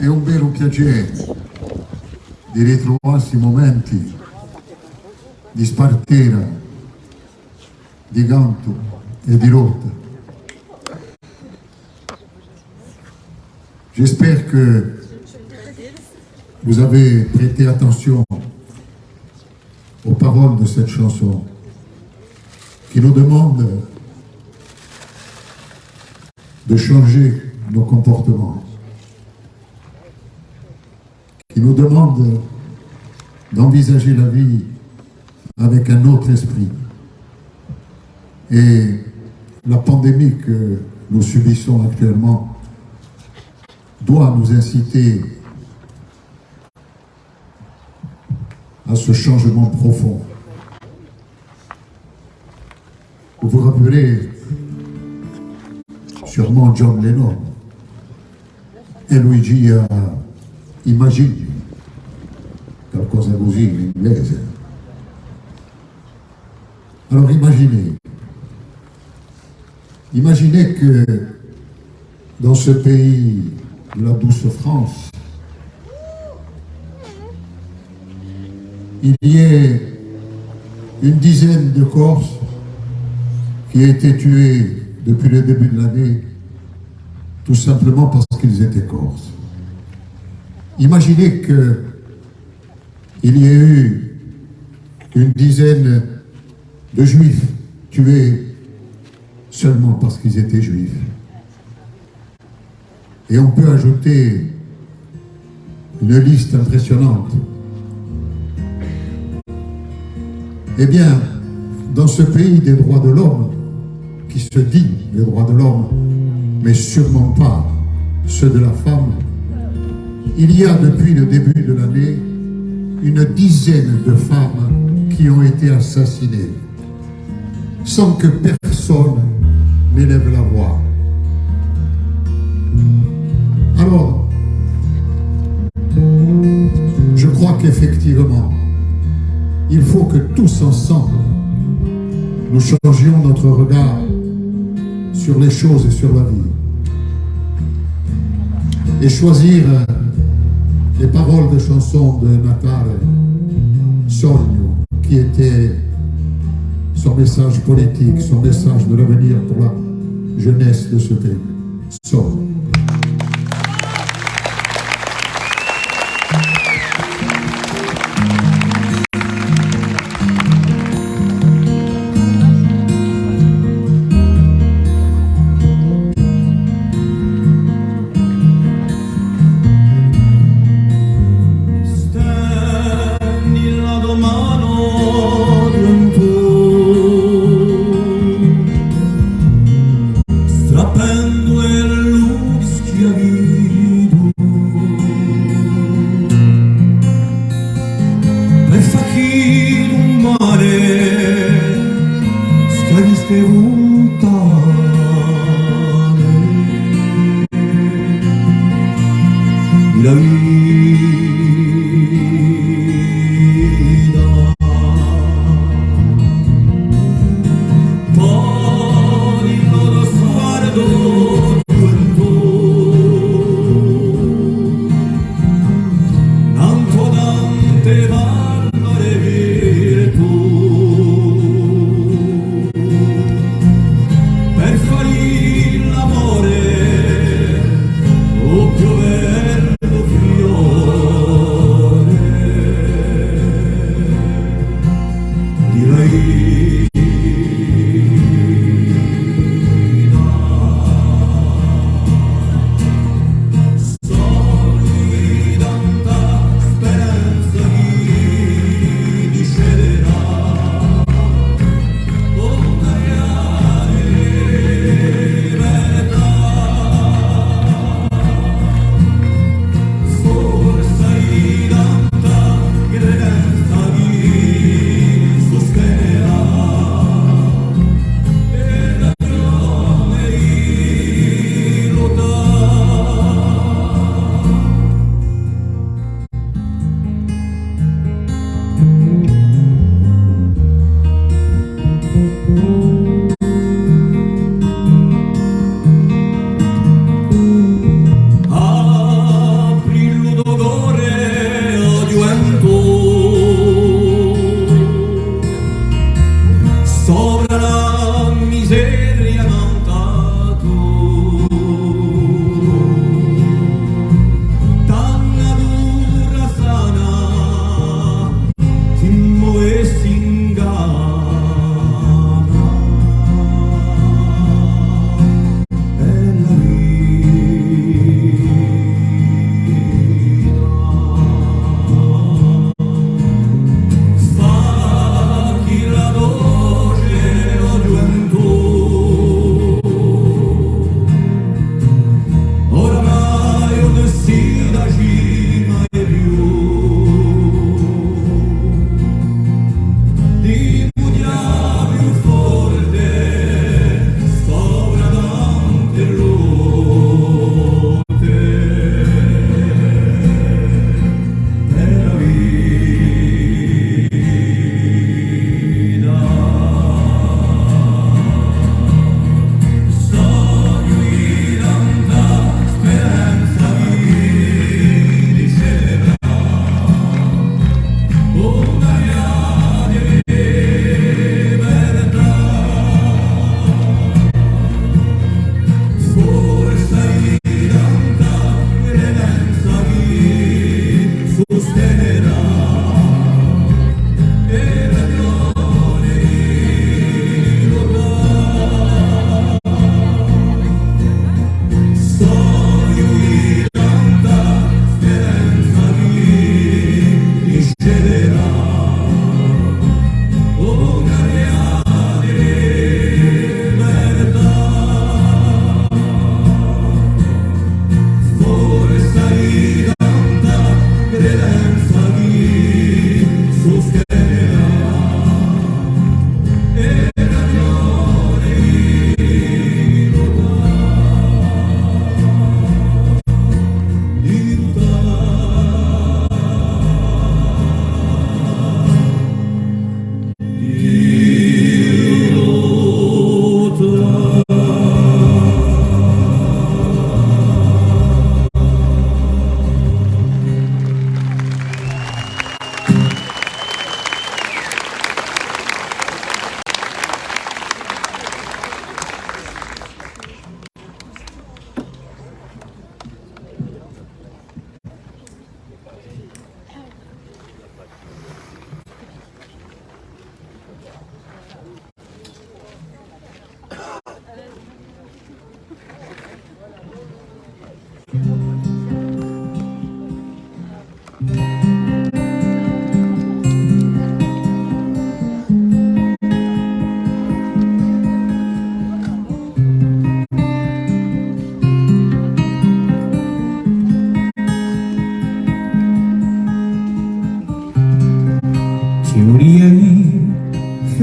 è un vero piacere di ritrovarsi momenti di Spartera, di canto et di lotta. J'espère que vous avez prêté attention aux paroles de cette chanson qui nous demande de changer nos comportements, qui nous demande d'envisager la vie avec un autre esprit. Et la pandémie que nous subissons actuellement doit nous inciter à ce changement profond. Vous vous rappelez sûrement John Lennon e Luigi Immagini, qualcosa così in inglese. Alors imaginez que dans ce pays de la douce France, il y ait une dizaine de Corses qui aient été tués depuis le début de l'année, tout simplement parce qu'ils étaient Corses. Imaginez qu'il y ait eu une dizaine de Juifs tués seulement parce qu'ils étaient Juifs. Et on peut ajouter une liste impressionnante. Eh bien, dans ce pays des droits de l'homme, qui se dit les droits de l'homme, mais sûrement pas ceux de la femme, il y a depuis le début de l'année une dizaine de femmes qui ont été assassinées, sans que personne n'élève la voix. Alors, je crois qu'effectivement, il faut que tous ensemble, nous changions notre regard sur les choses et sur la vie. Et choisir les paroles de chansons de Natale Sogno, qui était son message politique, son message de l'avenir pour la jeunesse de ce pays. Sogno. L'amore, oh più bello fiore.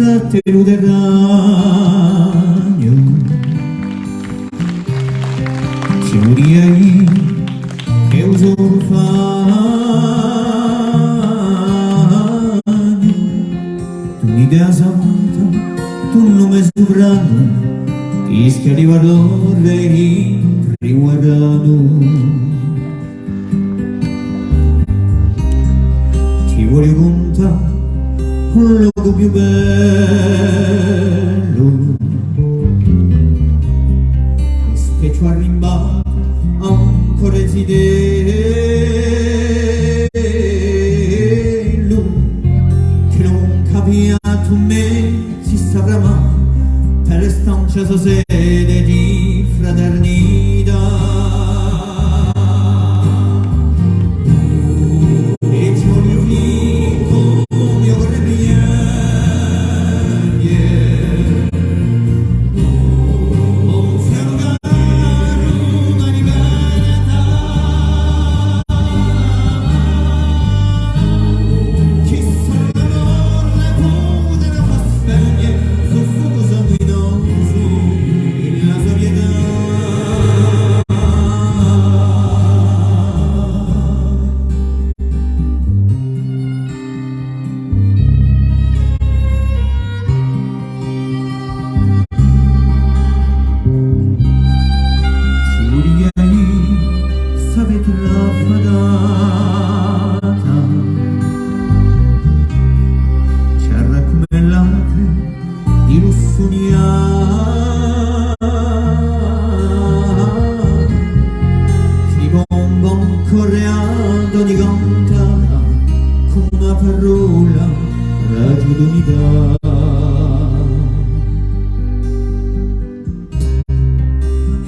fratello del ragno, ci moriai che usò fagno, tu un'idea santa, tu un nome sovrano, ti schiari valore in riguardano. Ti voglio contare un luogo più bello, e specie a rimbato ancora desiderio, che non capiato me si saprà mai, per stanza sua sede di fraternità.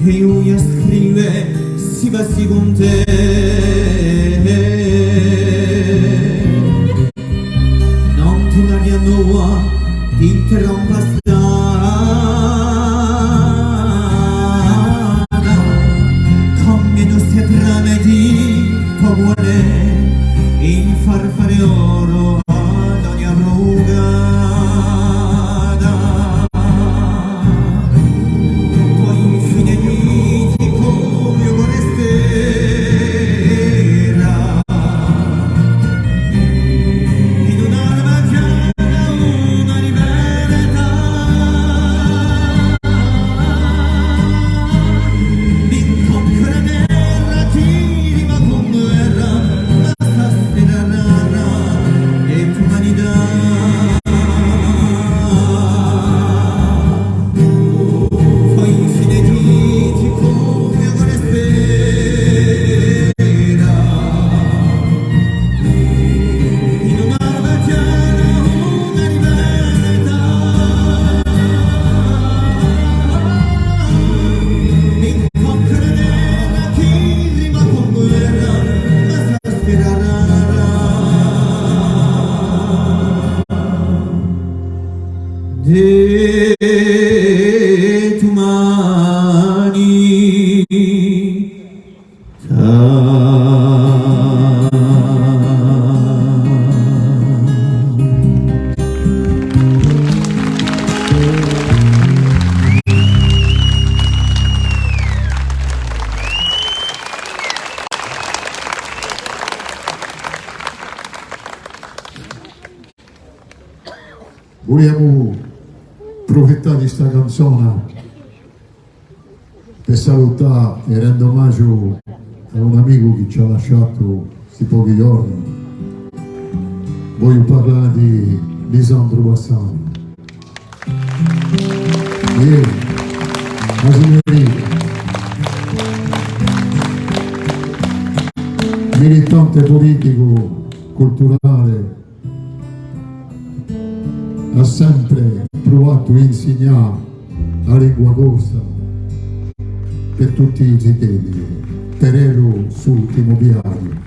E io a scrive si passi con te, non tornare a nuova, ti interrompa strada, come nostre trame di favore, in farfare oro ad ogni abruga. De tu Vogliamo approfittare di questa canzone per salutare e rendere omaggio a un amico che ci ha lasciato questi pochi giorni. Voglio parlare di Lisandro Bassani. Militante politico, culturale, ha sempre provato a insegnare la lingua corsa per tutti i cittadini, per ero sul ultimo viaggio.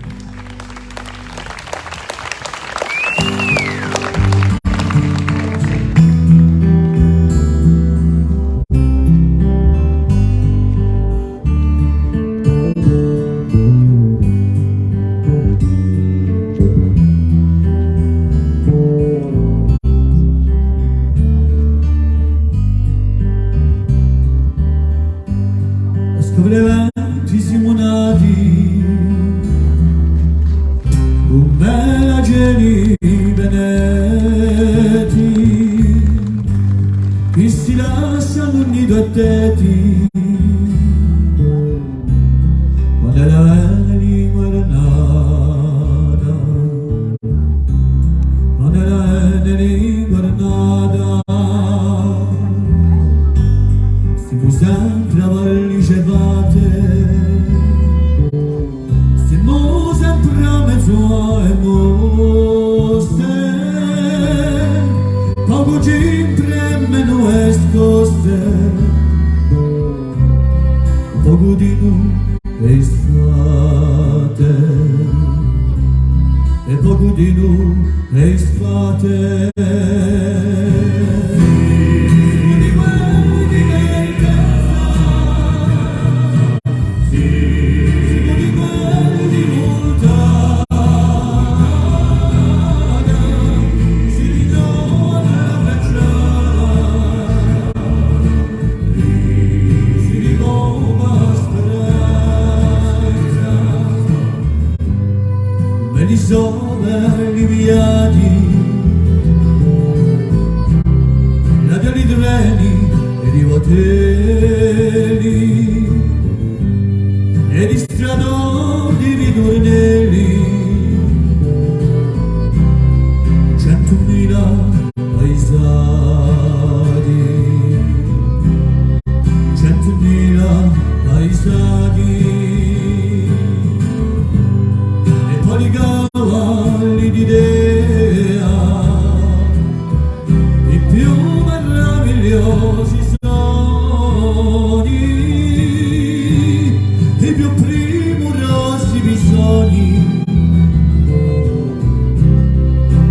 si lasciano un nido a teti quando la lingua era nata, quando la lingua era nata, si fu sempre a valli cevate, si mo sempre a mezzo e mosse, poco sempre meno escoste, poco di noi e sfate, e poco di noi e sfate. Di quelli di venganza, siamo di quelli di volta, si ritrova nella bracciata, si ritrova speranza, me li sono alleviati, la via di treni e di hotelli e di stradoni di ritornelli, 100.000 paesati, 100.000 paesati, e poi di cavalli d'idea, i più meravigliosi sogni, i più primorosi bisogni,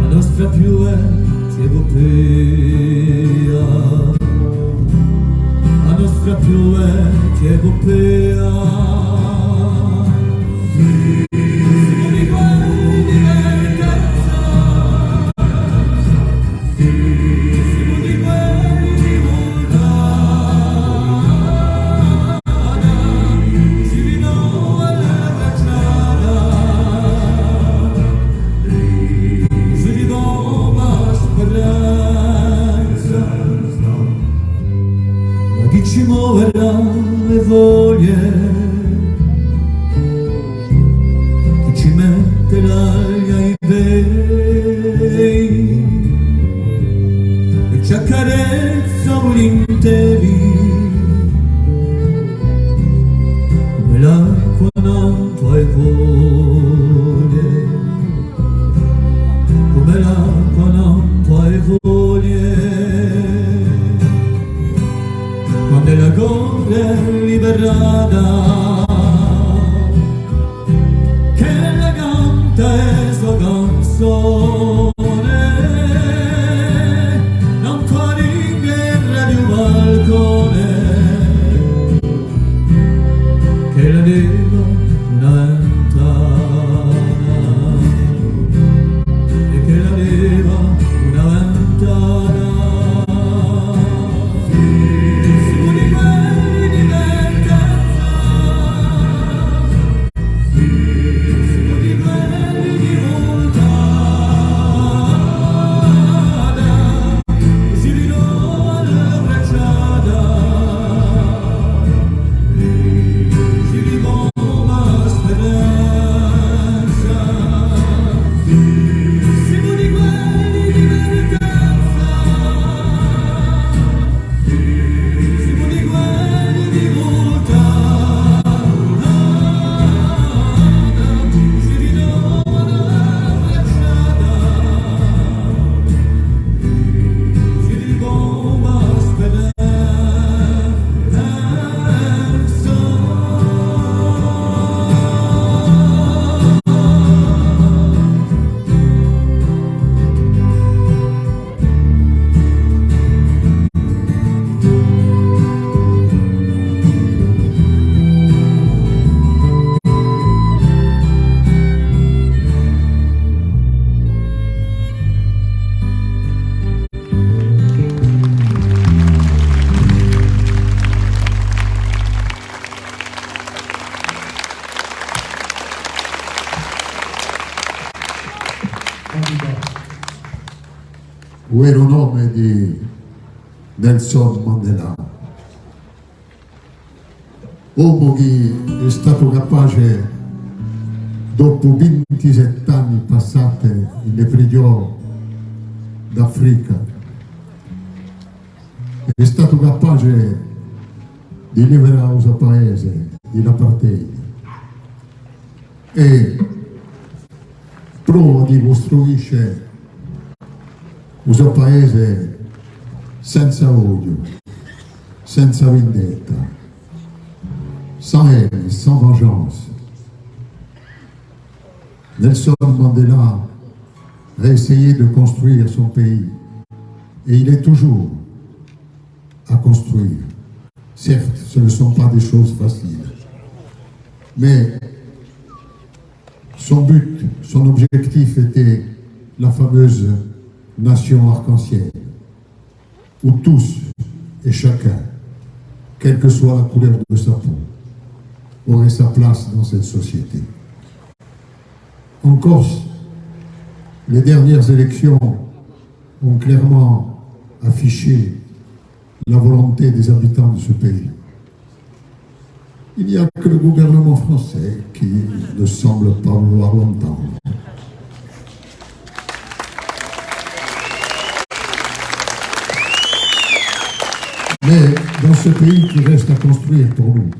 la nostra più vecchia epopea, la nostra più vecchia epopea. Siamo di quelli di venganza, siamo di quelli di volta, si rinnova la bracciata, si rinnova speranza, ma chi ci muoverà le voglie, chi ci mette l'aria ai bei e ci accarezza volentieri come l'acqua non hai voglie, come l'acqua non hai voglie, quando la gola è liberata, che la canta è sua canzone, non fuori in guerra di un balcone, che la leva una ventana, e che la leva una ventana. Siamo di quelli di venganza, siamo di quelli di volta, si rinnova la bracciata, si rinnova speranza. Siamo di quelli di venganza, siamo di quelli di volta, si rinnova la bracciata, si rinnova speranza. Vero nome di Nelson Mandela. Uomo che è stato capace, dopo 27 anni passati nelle prigioni d'Africa, è stato capace di liberare il suo paese dall'apartheid e prova di costruire il suo paese senza odio, senza vendetta, sans haine, sans vengeance. Nelson Mandela a essayé de construire son pays et il est toujours à construire. Certes, ce ne sont pas des choses faciles, mais son but, son objectif était la fameuse nation arc-en-ciel, où tous et chacun, quelle que soit la couleur de sa peau, aurait sa place dans cette société. En Corse, les dernières élections ont clairement affiché la volonté des habitants de ce pays. Il n'y a que le gouvernement français qui ne semble pas vouloir l'entendre. Mais dans ce pays qui reste à construire pour nous,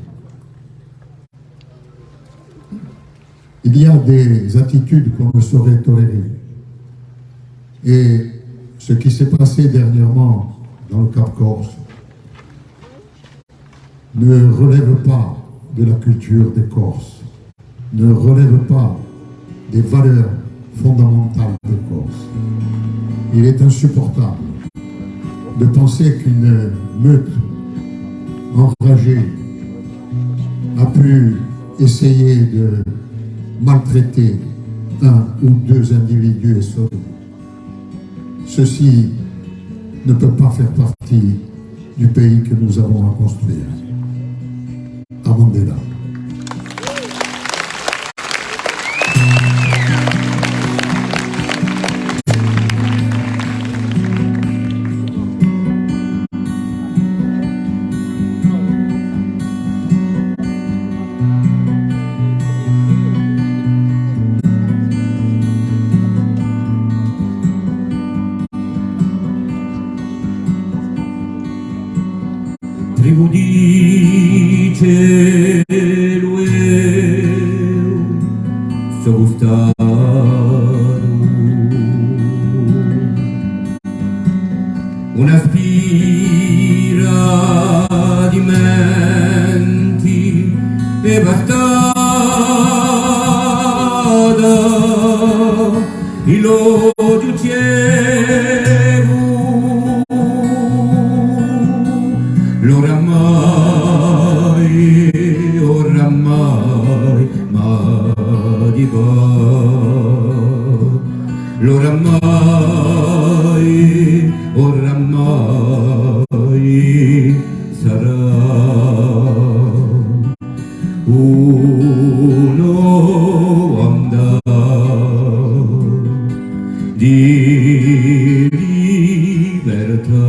il y a des attitudes qu'on ne saurait tolérer. Et ce qui s'est passé dernièrement dans le Cap Corse ne relève pas de la culture des Corses, ne relève pas des valeurs fondamentales des Corses. Il est insupportable de penser qu'une meute enragée a pu essayer de maltraiter un ou deux individus et seuls. Ceci ne peut pas faire partie du pays que nous avons à construire. À Mandela. Tribu di cielo eu so gustato una spira di menti devastada e lo giudicevo oramai, ma di va. Oramai sarà uno andar di libertà.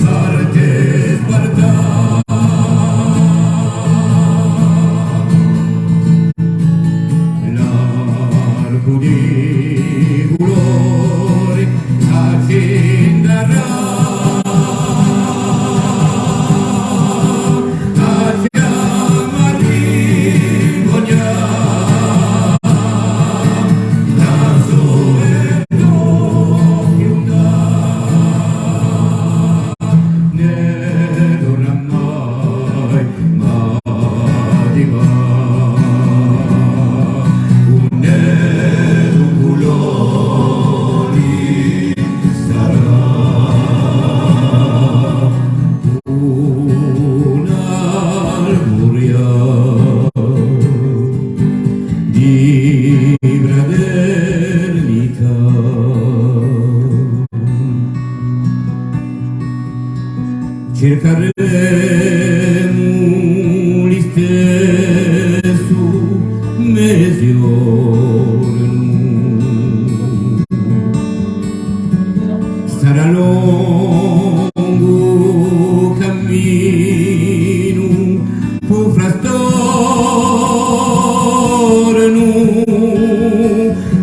Start cercaremo l'istesso mezzogiorno. Sarà lungo cammino fu frastorno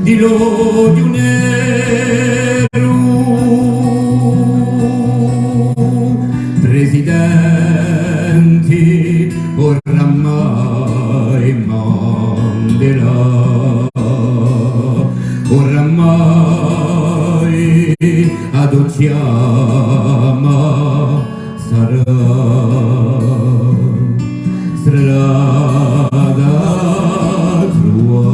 di l'odio nero. Presidente oramai Mandela, oramai adocchiama sarà strada crua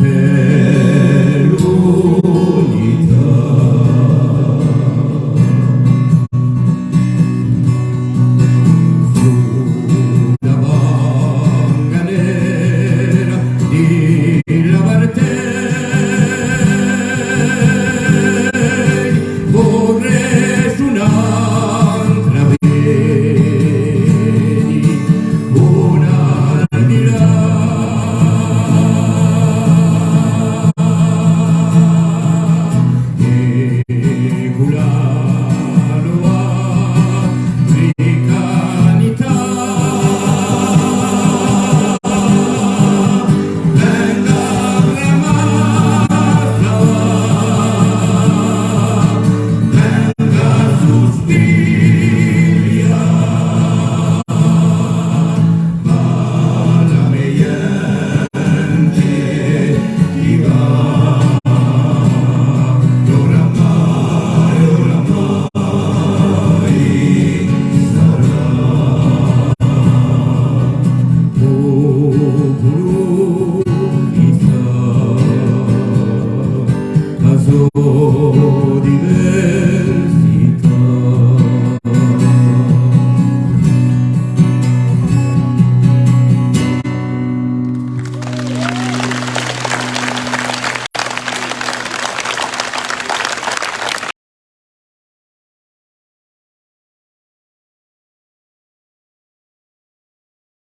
per l'unità. Venga a suspirar.